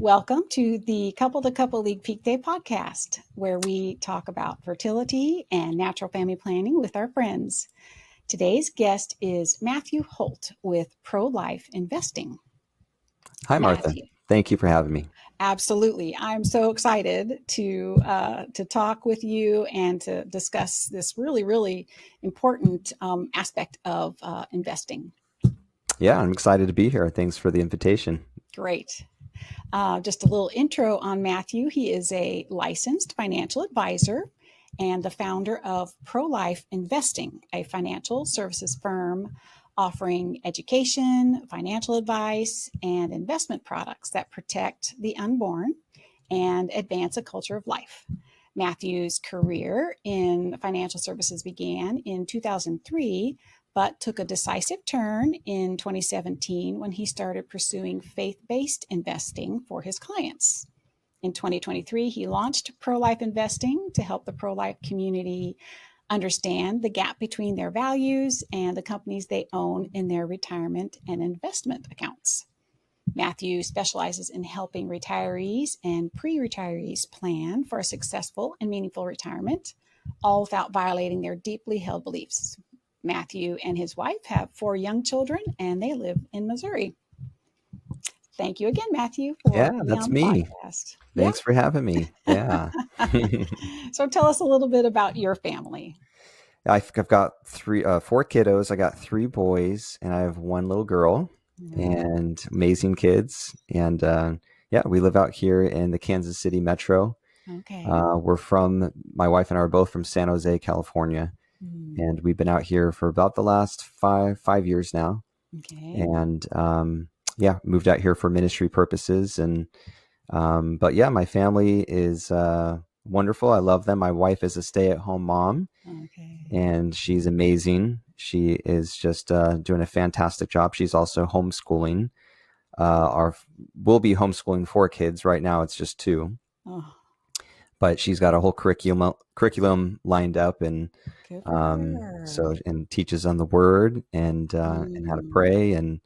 Welcome to the Couple to Couple League PeakDay Podcast, where we talk about fertility and natural family planning with our friends. Today's guest is Matthew Holt with Pro-Life Investing. Hi, Martha. Matthew. Thank you for having me. Absolutely. I'm so excited to talk with you and to discuss this really important aspect of investing. Yeah, I'm excited to be here. Thanks for the invitation. Great. Just a little intro on Matthew. He is a licensed financial advisor and the founder of Pro-Life Investing, a financial services firm offering education, financial advice, and investment products that protect the unborn and advance a culture of life. Matthew's career in financial services began in 2003, but took a decisive turn in 2017 when he started pursuing faith-based investing for his clients. In 2023, he launched Pro-Life Investing to help the pro-life community understand the gap between their values and the companies they own in their retirement and investment accounts. Matthew specializes in helping retirees and pre-retirees plan for a successful and meaningful retirement, all without violating their deeply held beliefs. Matthew and his wife have 4 young children, and they live in Missouri. Thank you again, Matthew, for Yeah, being that's on the me. podcast. Thanks for having me. Yeah. So tell us a little bit about your family. I've got 4 kiddos. I got 3 boys, and I have 1 little girl, and amazing kids. And we live out here in the Kansas City metro. Okay. My wife and I are both from San Jose, California. And we've been out here for about the last five years now. Okay. And moved out here for ministry purposes. And my family is wonderful. I love them. My wife is a stay-at-home mom. Okay. And she's amazing. She is just doing a fantastic job. She's also homeschooling. We'll be homeschooling 4 kids. Right now it's just 2. Oh. But she's got a whole curriculum lined up, and teaches on the Word and how to pray, and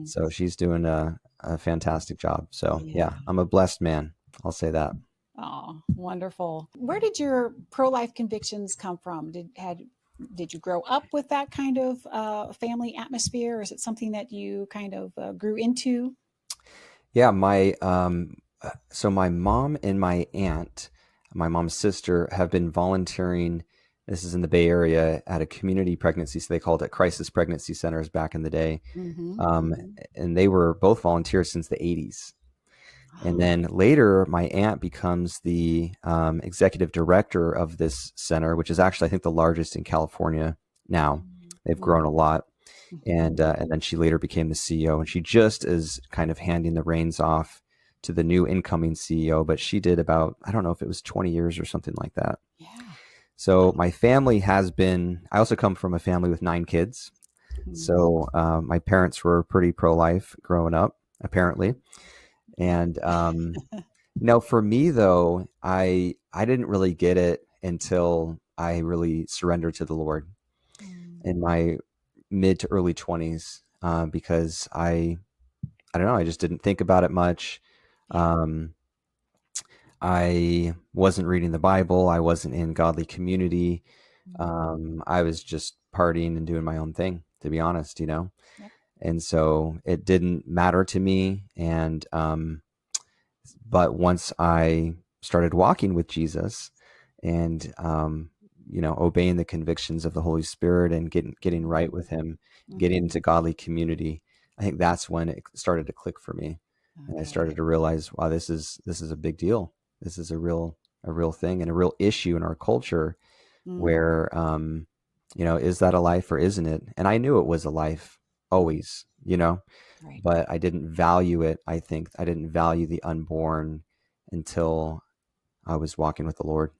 so she's doing a fantastic job. So I'm a blessed man. I'll say that. Oh, wonderful! Where did your pro-life convictions come from? Did you grow up with that kind of family atmosphere, or is it something that you kind of grew into? Yeah, my mom and my aunt, my mom's sister, have been volunteering. This is in the Bay Area at a community pregnancy. So they called it crisis pregnancy centers back in the day. And they were both volunteers since the 80s. And then later, my aunt becomes the executive director of this center, which is actually, I think, the largest in California now. They've grown a lot. And then she later became the CEO. And she just is kind of handing the reins off to the new incoming CEO, but she did about, I don't know if it was 20 years or something like that. Yeah. So my family I also come from a family with 9 kids. So my parents were pretty pro-life growing up, apparently. And, for me though, I didn't really get it until I really surrendered to the Lord in my mid to early 20s, because I don't know, I just didn't think about it much. I wasn't reading the Bible. I wasn't in godly community. I was just partying and doing my own thing, to be honest, Yep. And so it didn't matter to me. And, but once I started walking with Jesus and, obeying the convictions of the Holy Spirit and getting right with him, getting into godly community, I think that's when it started to click for me. And I started to realize, wow, this is a big deal. This is a real thing and a real issue in our culture where, is that a life or isn't it? And I knew it was a life always, Right. But I didn't value it. I think I didn't value the unborn until I was walking with the Lord.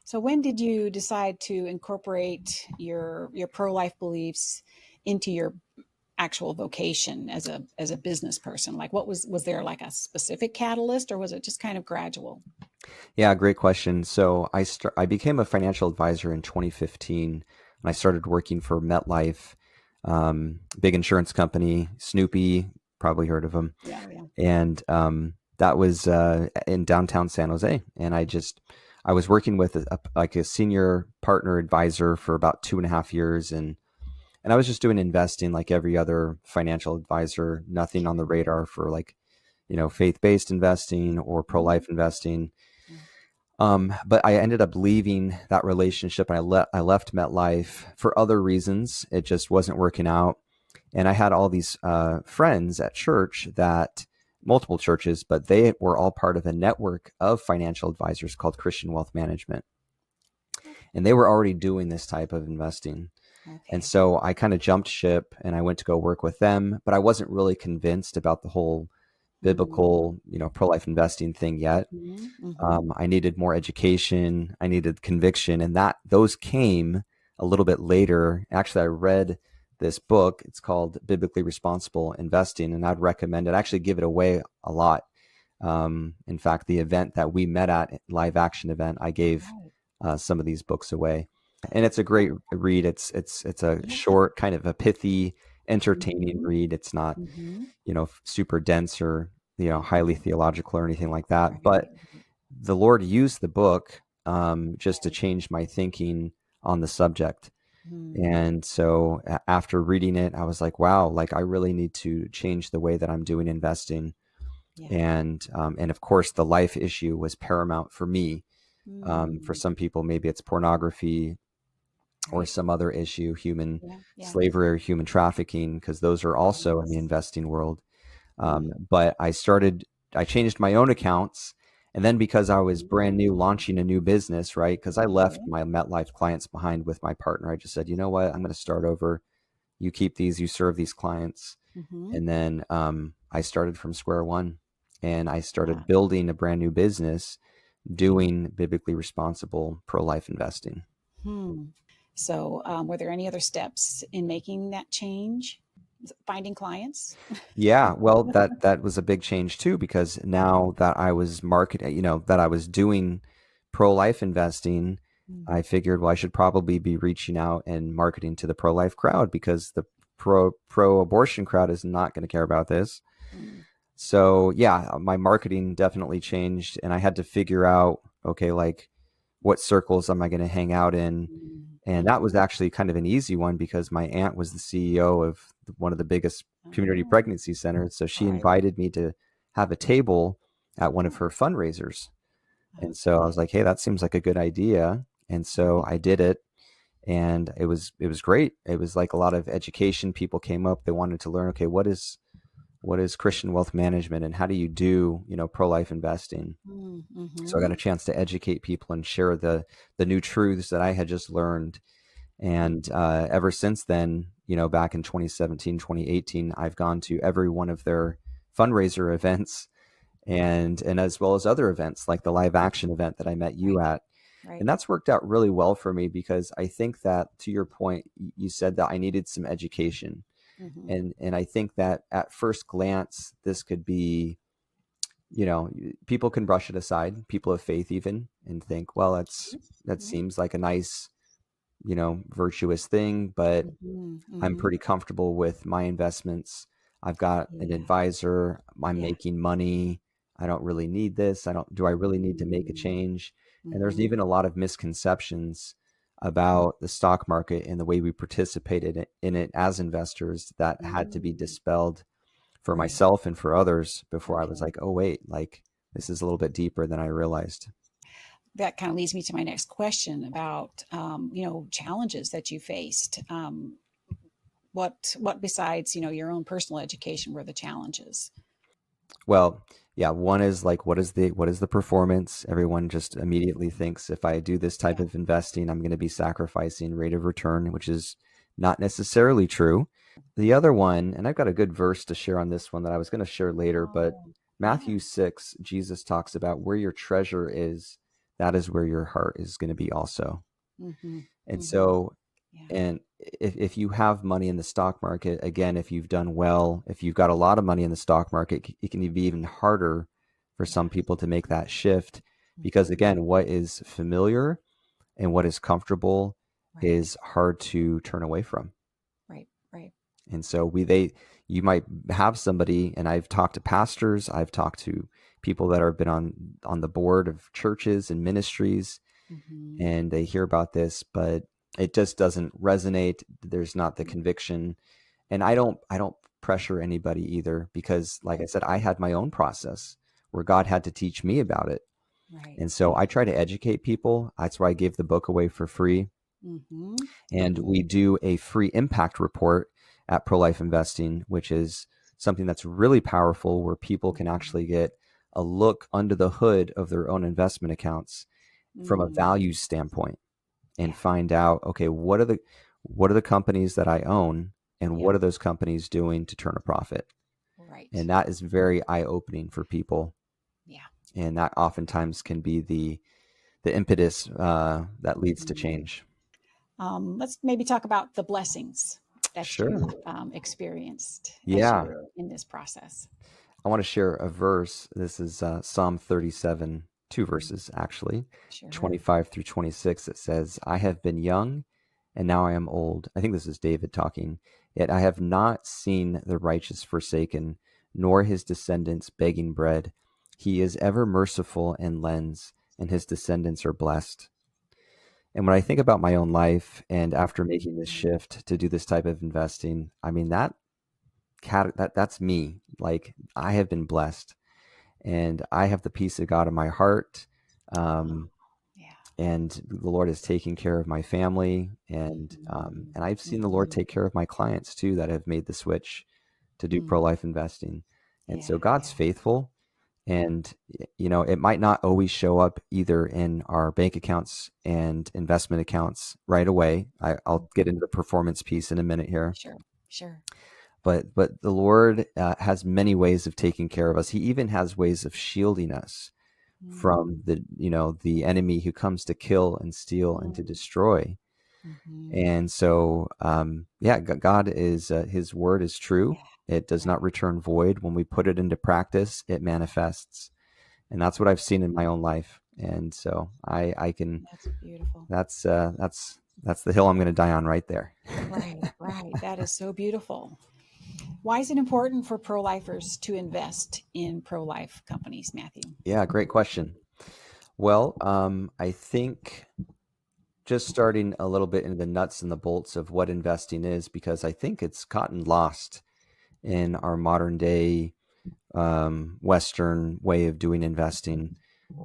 So when did you decide to incorporate your pro-life beliefs into your actual vocation as a business person? Like, what was there like a specific catalyst, or was it just kind of gradual? Yeah, great question. So I became a financial advisor in 2015, and I started working for MetLife, big insurance company, Snoopy, probably heard of them. Yeah. And that was in downtown San Jose. And I was working with a senior partner advisor for about 2.5 years. And I was just doing investing like every other financial advisor, nothing on the radar for like, faith-based investing or pro-life investing. But I ended up leaving that relationship, and I left MetLife for other reasons. It just wasn't working out. And I had all these friends at church, that multiple churches, but they were all part of a network of financial advisors called Christian Wealth Management. And they were already doing this type of investing. Okay. And so I kind of jumped ship and I went to go work with them, but I wasn't really convinced about the whole biblical, pro-life investing thing yet. I needed more education. I needed conviction, and those came a little bit later. Actually, I read this book. It's called Biblically Responsible Investing, and I'd recommend it. I actually give it away a lot. In fact, the event that we met at, live action event, I gave some of these books away, and it's a great read. It's a short, kind of a pithy, entertaining read. It's not, super dense or, highly theological or anything like that. But the Lord used the book just to change my thinking on the subject. And so after reading it, I was like, wow, like I really need to change the way that I'm doing investing. And of course, the life issue was paramount for me. For some people, maybe it's pornography or some other issue, human slavery or human trafficking, because those are also in the investing world. But I changed my own accounts. And then because I was brand new, launching a new business, right? Because I left my MetLife clients behind with my partner. I just said, you know what? I'm going to start over. You keep these, you serve these clients. And then I started from square one, and I started building a brand new business doing biblically responsible pro-life investing. So were there any other steps in making that change? Finding clients? Yeah, well, that was a big change too, because now that I was marketing, that I was doing pro-life investing, I figured, well, I should probably be reaching out and marketing to the pro-life crowd, because the pro-abortion crowd is not going to care about this. So yeah, my marketing definitely changed, and I had to figure out, okay, like what circles am I going to hang out in? And that was actually kind of an easy one, because my aunt was the CEO of one of the biggest community pregnancy centers. So she invited me to have a table at one of her fundraisers. And so I was like, hey, that seems like a good idea. And so I did it, and it was great. It was like a lot of education. People came up, they wanted to learn, okay, what is Christian wealth management, and how do you do, pro-life investing? So I got a chance to educate people and share the new truths that I had just learned. And ever since then, back in 2017, 2018, I've gone to every one of their fundraiser events, and as well as other events like the live action event that I met you at. And that's worked out really well for me, because I think that, to your point, you said that I needed some education. And I think that at first glance, this could be, people can brush it aside, people of faith even, and think, well, that seems like a nice, virtuous thing, but I'm pretty comfortable with my investments. I've got an advisor, I'm making money. I don't really need this. Do I really need to make a change? And there's even a lot of misconceptions about the stock market and the way we participated in it as investors that had to be dispelled for myself and for others before I was like, oh, wait, like this is a little bit deeper than I realized. That kind of leads me to my next question about, challenges that you faced. What besides, your own personal education were the challenges? Well, yeah, one is like, what is the performance? Everyone just immediately thinks, if I do this type of investing, I'm going to be sacrificing rate of return, which is not necessarily true. The other one, and I've got a good verse to share on this one that I was going to share later, but Matthew 6, Jesus talks about where your treasure is, that is where your heart is going to be also. And so, and if you have money in the stock market, again, if you've done well, if you've got a lot of money in the stock market, it can be even harder for some people to make that shift, because again, what is familiar and what is comfortable is hard to turn away from. Right. And so you might have somebody, and I've talked to pastors, I've talked to people that have been on the board of churches and ministries, and they hear about this, but it just doesn't resonate. There's not the conviction. And I don't pressure anybody either, because like I said, I had my own process where God had to teach me about it. Right. And so I try to educate people. That's why I gave the book away for free. And we do a free impact report at Pro-Life Investing, which is something that's really powerful, where people can actually get a look under the hood of their own investment accounts from a value standpoint, and find out, okay, what are the companies that I own, and what are those companies doing to turn a profit? Right. And that is very eye-opening for people. Yeah. And that oftentimes can be the impetus that leads to change. Let's maybe talk about the blessings that Sure. you've experienced as Yeah. you're in this process. I want to share a verse. This is Psalm 37, 2 verses actually, Sure. 25 through 26. It says, I have been young and now I am old. I think this is David talking. Yet I have not seen the righteous forsaken, nor his descendants begging bread. He is ever merciful and lends, and his descendants are blessed. And when I think about my own life, and after making this shift to do this type of investing, I mean, that's me. Like, I have been blessed, and I have the peace of God in my heart. And the Lord is taking care of my family, and I've seen the Lord take care of my clients too, that have made the switch to do pro-life investing. And so God's faithful. And, it might not always show up either in our bank accounts and investment accounts right away. I'll get into the performance piece in a minute here. Sure. But the Lord has many ways of taking care of us. He even has ways of shielding us from the enemy who comes to kill and steal and to destroy. And so, God is, his word is true. It does not return void. When we put it into practice, it manifests. And that's what I've seen in my own life. And so I can, That's beautiful. That's the hill I'm going to die on right there. Right. That is so beautiful. Why is it important for pro-lifers to invest in pro-life companies, Matthew? Yeah, great question. Well, I think just starting a little bit into the nuts and the bolts of what investing is, because I think it's gotten lost in our modern day Western way of doing investing.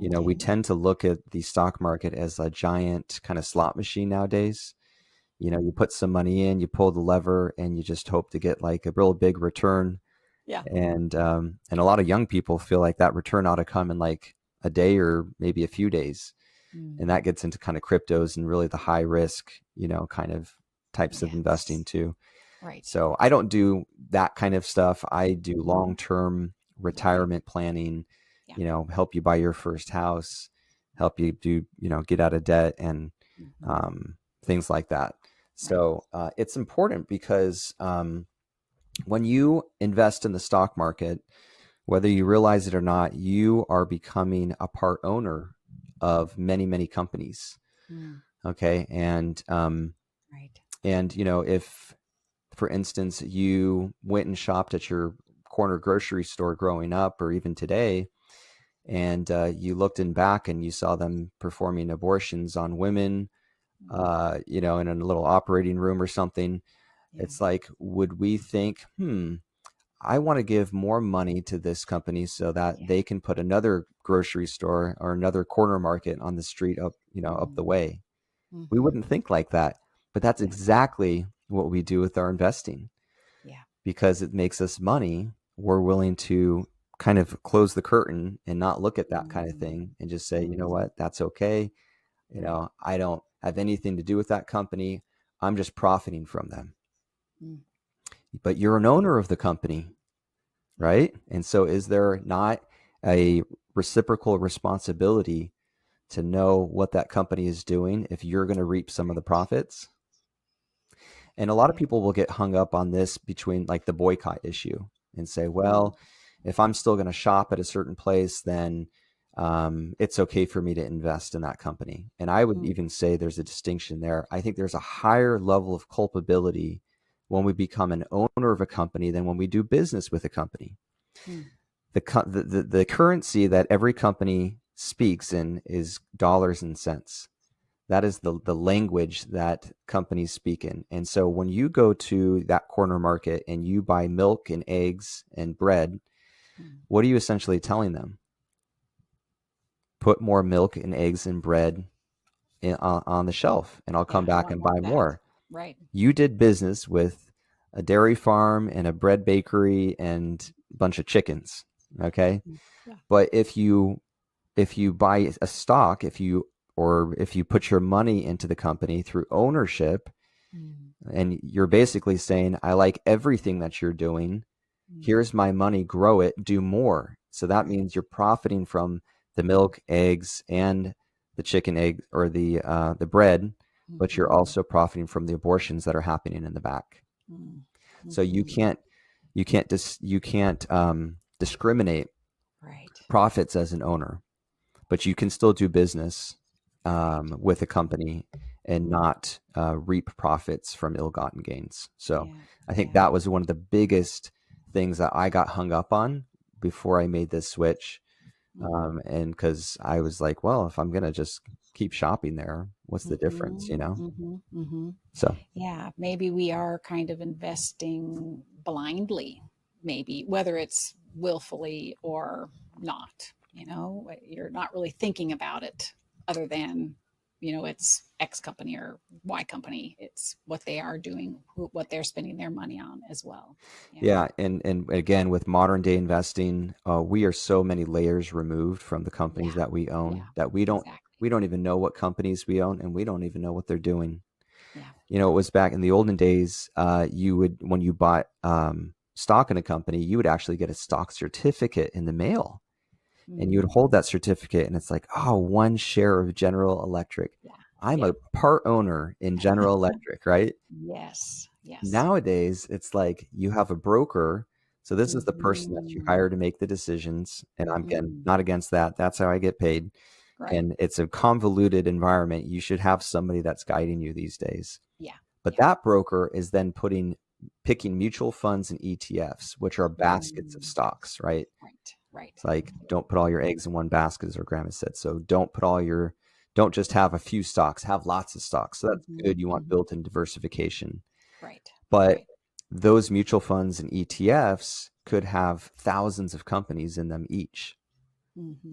We tend to look at the stock market as a giant kind of slot machine nowadays. You put some money in, you pull the lever, and you just hope to get like a real big return. And a lot of young people feel like that return ought to come in like a day or maybe a few days. And that gets into kind of cryptos and really the high risk, kind of types of investing too. Right. So I don't do that kind of stuff. I do long-term retirement planning, help you buy your first house, help you do, get out of debt, and things like that. So it's important because when you invest in the stock market, whether you realize it or not, you are becoming a part owner of many, many companies. Okay. And, if, for instance, you went and shopped at your corner grocery store growing up, or even today, and you looked in back and you saw them performing abortions on women, in a little operating room or something, it's like, would we think, I want to give more money to this company so that they can put another grocery store or another corner market on the street up the way? We wouldn't think like that, but that's exactly what we do with our investing. Because it makes us money, we're willing to kind of close the curtain and not look at that kind of thing and just say, you know what, that's okay. I don't have anything to do with that company. I'm just profiting from them. But you're an owner of the company, right? And so is there not a reciprocal responsibility to know what that company is doing if you're going to reap some of the profits? And a lot of people will get hung up on this between like the boycott issue and say, well, if I'm still going to shop at a certain place, then it's okay for me to invest in that company. And I would even say there's a distinction there. I think there's a higher level of culpability when we become an owner of a company than when we do business with a company. the currency that every company speaks in is dollars and cents. That is the language that companies speak in. And so when you go to that corner market and you buy milk and eggs and bread, what are you essentially telling them? Put more milk and eggs and bread on the shelf, and I'll come back and buy more. Right. You did business with a dairy farm and a bread bakery and a bunch of chickens. Okay. Yeah. But if you buy a stock, if you put your money into the company through ownership, and you're basically saying, I like everything that you're doing. Here's my money, grow it, do more. So that means you're profiting from the milk, eggs, and the chicken egg or the bread, but you're also profiting from the abortions that are happening in the back. So you can't discriminate profits as an owner, but you can still do business with a company and not reap profits from ill-gotten gains. So I think that was one of the biggest things that I got hung up on before I made this switch. And because I was like, well, if I'm going to just keep shopping there, what's the difference, you know? So, yeah, maybe we are kind of investing blindly, maybe, whether it's willfully or not, you know, you're not really thinking about it other than, you know, it's X company or Y company. It's what they are doing, what they're spending their money on as well. Yeah. And again, with modern day investing, we are so many layers removed from the companies that we own that we don't even know what companies we own, and we don't even know what they're doing. You know, it was back in the olden days, when you bought stock in a company, you would actually get a stock certificate in the mail. And you would hold that certificate, and it's like, oh, 1 share of General Electric. I'm a part owner in General Electric, right? Yes. Nowadays, it's like you have a broker. So this is the person that you hire to make the decisions. And I'm again not against that. That's how I get paid. And it's a convoluted environment. You should have somebody that's guiding you these days. But that broker is then picking mutual funds and ETFs, which are baskets of stocks, right? It's like, don't put all your eggs in one basket, as our grandma said. So don't just have a few stocks, have lots of stocks. So that's good. You want built-in diversification. But those mutual funds and ETFs could have thousands of companies in them each.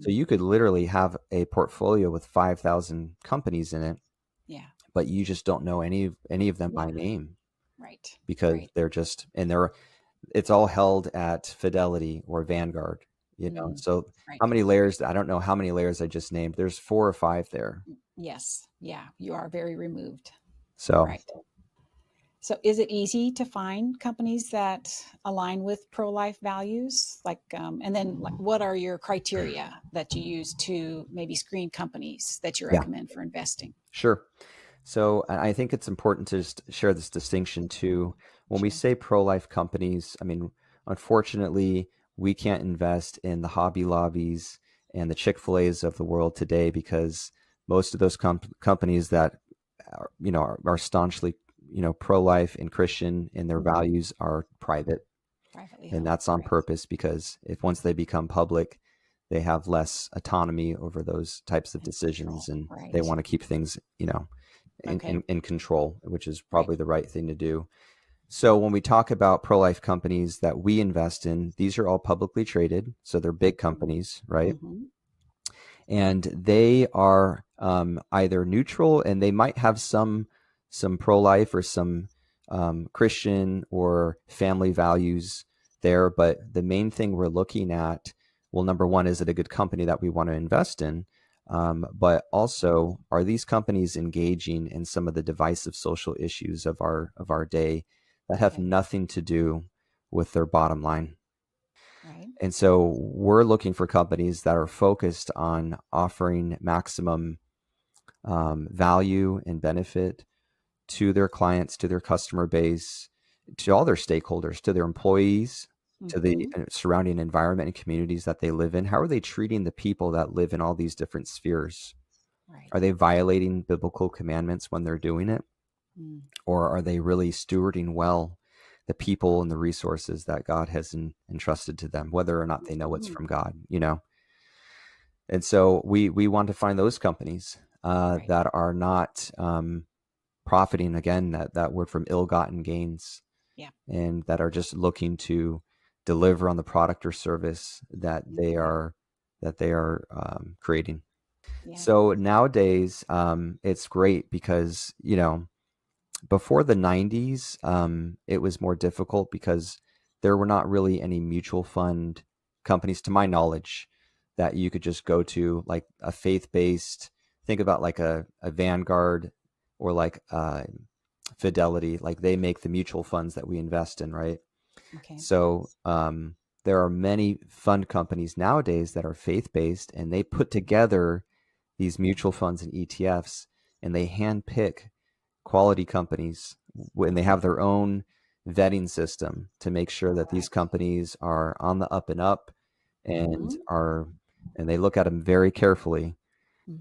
So you could literally have a portfolio with 5,000 companies in it. But you just don't know any of them by name. Because they're just, it's all held at Fidelity or Vanguard. You know, so how many layers? I don't know how many layers I just named. There's 4 or 5 there. Yes. Yeah. You are very removed. So, So is it easy to find companies that align with pro-life values? Like, and then what are your criteria that you use to maybe screen companies that you recommend for investing? Sure. So I think it's important to just share this distinction too. When we say pro-life companies, I mean, unfortunately, we can't invest in the Hobby Lobbies and the Chick-fil-A's of the world today because most of those companies that are staunchly pro-life and Christian and their values are private, and that's on purpose because if once they become public, they have less autonomy over those types of decisions, and they want to keep things in control, which is probably the right thing to do. So when we talk about pro-life companies that we invest in, these are all publicly traded. So they're big companies, right? And they are either neutral, and they might have some pro-life or some Christian or family values there. But the main thing we're looking at, well, number one, is it a good company that we want to invest in? But also, are these companies engaging in some of the divisive social issues of our day that have nothing to do with their bottom line? And so we're looking for companies that are focused on offering maximum value and benefit to their clients, to their customer base, to all their stakeholders, to their employees, to the surrounding environment and communities that they live in. How are they treating the people that live in all these different spheres? Are they violating biblical commandments when they're doing it? Or are they really stewarding well the people and the resources that God has entrusted to them, whether or not they know it's from God, you know? And so we want to find those companies Right. that are not profiting, again, that word from ill-gotten gains, Yeah. and that are just looking to deliver on the product or service that they are creating. Yeah. So nowadays, it's great because, you know, before the 90s, it was more difficult because there were not really any mutual fund companies, to my knowledge, that you could just go to, like a faith-based, think about like a Vanguard or like Fidelity, like they make the mutual funds that we invest in, right? Okay. So there are many fund companies nowadays that are faith-based, and they put together these mutual funds and ETFs, and they handpick quality companies, and they have their own vetting system to make sure that these companies are on the up and up, and they look at them very carefully,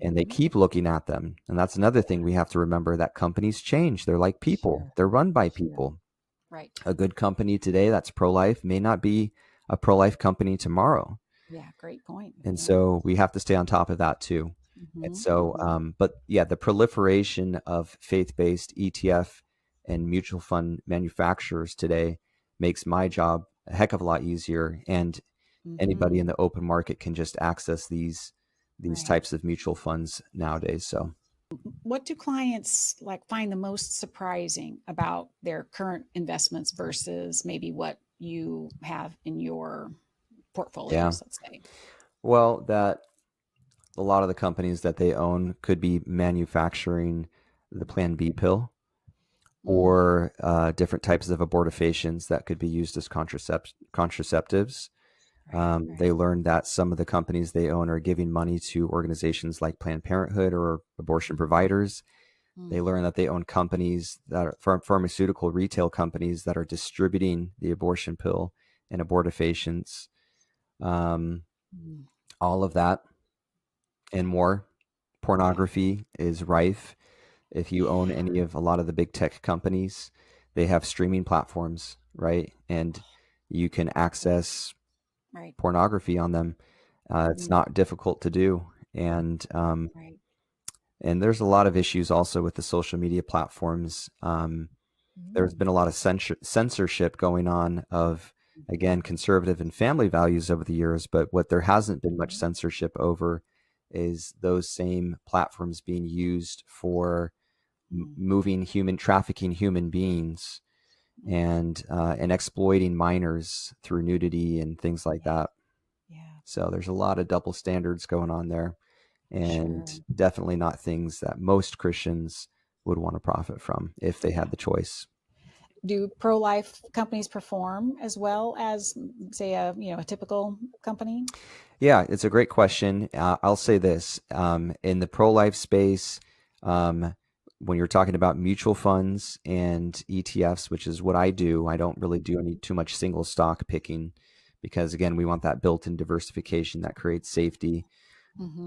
and they keep looking at them. And that's another thing we have to remember, that companies change. They're like people. They're run by people. Right. A good company today that's pro-life may not be a pro-life company tomorrow. Yeah, great point. And so we have to stay on top of that too. And so, but yeah, the proliferation of faith-based ETF and mutual fund manufacturers today makes my job a heck of a lot easier. And anybody in the open market can just access these types of mutual funds nowadays. So what do clients like find the most surprising about their current investments versus maybe what you have in your portfolios, let's say? Well, that a lot of the companies that they own could be manufacturing the Plan B pill, or different types of abortifacients that could be used as contraceptives. They learned that some of the companies they own are giving money to organizations like Planned Parenthood or abortion providers. They learn that they own companies that are pharmaceutical retail companies that are distributing the abortion pill and abortifacients. All of that and more. Pornography is rife. If you own any of a lot of the big tech companies, they have streaming platforms, right? And you can access pornography on them. It's not difficult to do. And there's a lot of issues also with the social media platforms. There's been a lot of censorship going on of, again, conservative and family values over the years, but what there hasn't been much censorship over is those same platforms being used for trafficking human beings, and exploiting minors through nudity and things like that. So there's a lot of double standards going on there, and definitely not things that most Christians would want to profit from if they had the choice. Do pro-life companies perform as well as, say, a typical company? Yeah, it's a great question. I'll say this: in the pro-life space, when you're talking about mutual funds and ETFs, which is what I do, I don't really do too much single stock picking, because again, we want that built-in diversification that creates safety.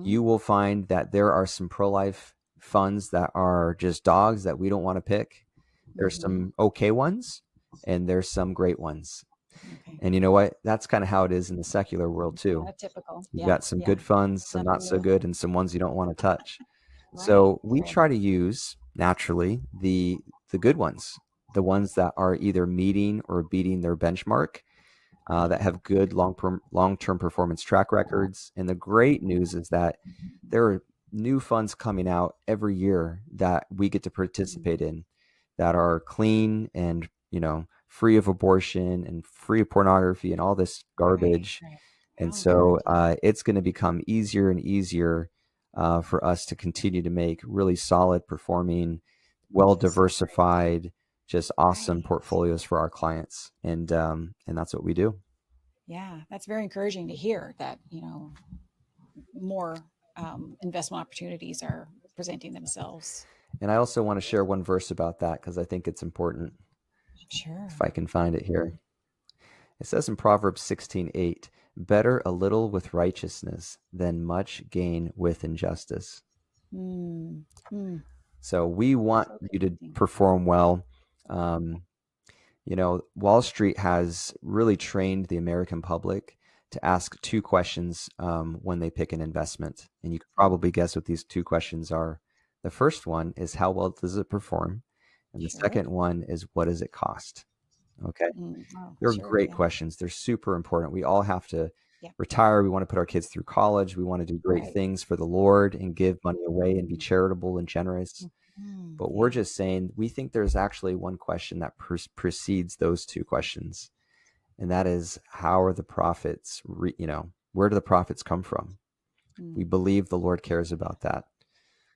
You will find that there are some pro-life funds that are just dogs that we don't want to pick. There's some okay ones, and there's some great ones. And you know what? That's kind of how it is in the secular world too. Typical. You've got some good funds, some not so good, and some ones you don't want to touch. So we try to use, naturally, the good ones, the ones that are either meeting or beating their benchmark, that have good long-term performance track records. And the great news is that there are new funds coming out every year that we get to participate in, that are clean and, free of abortion and free of pornography and all this garbage. And so it's going to become easier and easier for us to continue to make really solid performing, well diversified, just awesome portfolios for our clients. And that's what we do. Yeah, that's very encouraging to hear that, more investment opportunities are presenting themselves. And I also want to share one verse about that, because I think it's important. Sure. If I can find it here. It says in Proverbs 16:8, better a little with righteousness than much gain with injustice. So we want you to perform well. Wall Street has really trained the American public to ask two questions when they pick an investment. And you can probably guess what these two questions are. The first one is, how well does it perform? And the Sure. second one is, what does it cost? Okay. Oh, They're sure, great yeah. questions. They're super important. We all have to Yeah. retire. We want to put our kids through college. We want to do great Right. things for the Lord and give money away and be charitable and generous. But we're Yeah. just saying, we think there's actually one question that precedes those two questions. And that is, how are the profits, where do the profits come from? We believe the Lord cares about that.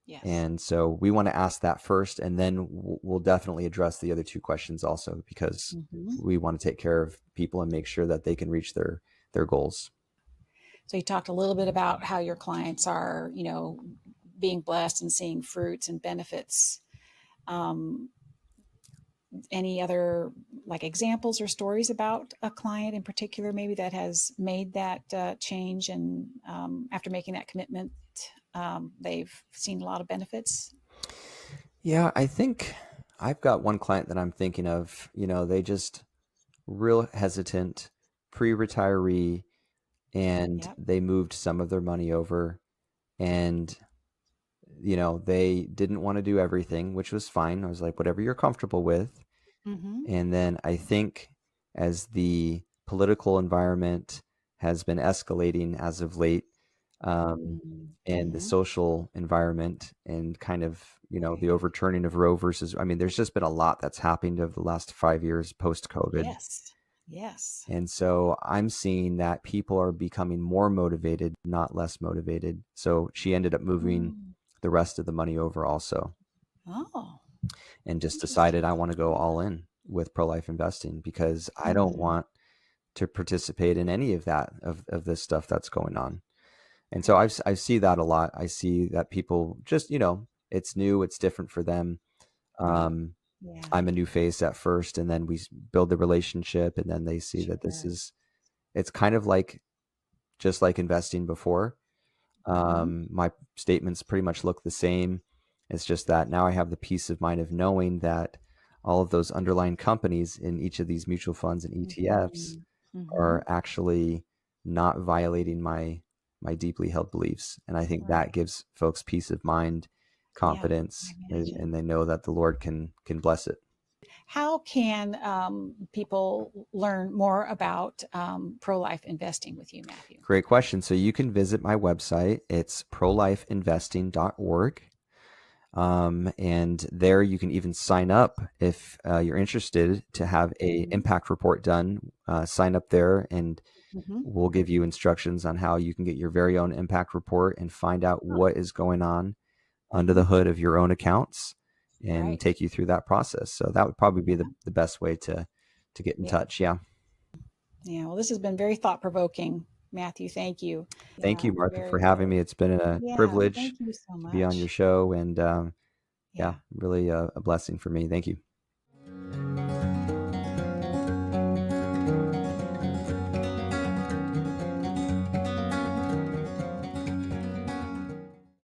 Yes. And so we want to ask that first, and then we'll definitely address the other two questions also, because we want to take care of people and make sure that they can reach their goals. So you talked a little bit about how your clients are, being blessed and seeing fruits and benefits. Any other examples or stories about a client in particular, maybe that has made that change, and after making that commitment, they've seen a lot of benefits? Yeah, I think I've got one client that I'm thinking of. They just real hesitant, pre-retiree, and they moved some of their money over, and they didn't want to do everything, which was fine. I was like, whatever you're comfortable with. And then I think as the political environment has been escalating as of late, and the social environment, and kind of, the overturning of Roe versus, there's just been a lot that's happened over the last 5 years post-COVID. Yes. And so I'm seeing that people are becoming more motivated, not less motivated. So she ended up moving the rest of the money over also. Oh. And just decided, I want to go all in with pro-life investing, because I don't want to participate in any of that, of this stuff that's going on. And so I see that a lot. I see that people just, it's new, it's different for them. I'm a new face at first, and then we build the relationship, and then they see that it's kind of just like investing before. My statements pretty much look the same. It's just that now I have the peace of mind of knowing that all of those underlying companies in each of these mutual funds and ETFs are actually not violating my deeply held beliefs. And I think that gives folks peace of mind, confidence, and they know that the Lord can bless it. How can people learn more about pro-life investing with you, Matthew? Great question. So you can visit my website. It's prolifeinvesting.org. And there you can even sign up if you're interested to have a impact report done. Sign up there, and we'll give you instructions on how you can get your very own impact report and find out what is going on under the hood of your own accounts, and take you through that process. So that would probably be the best way to get in touch. Yeah. Well, this has been very thought-provoking, Matthew. Thank you. Thank you, Martha, for having me. It's been a privilege thank you so much. to be on your show, and really a blessing for me. Thank you.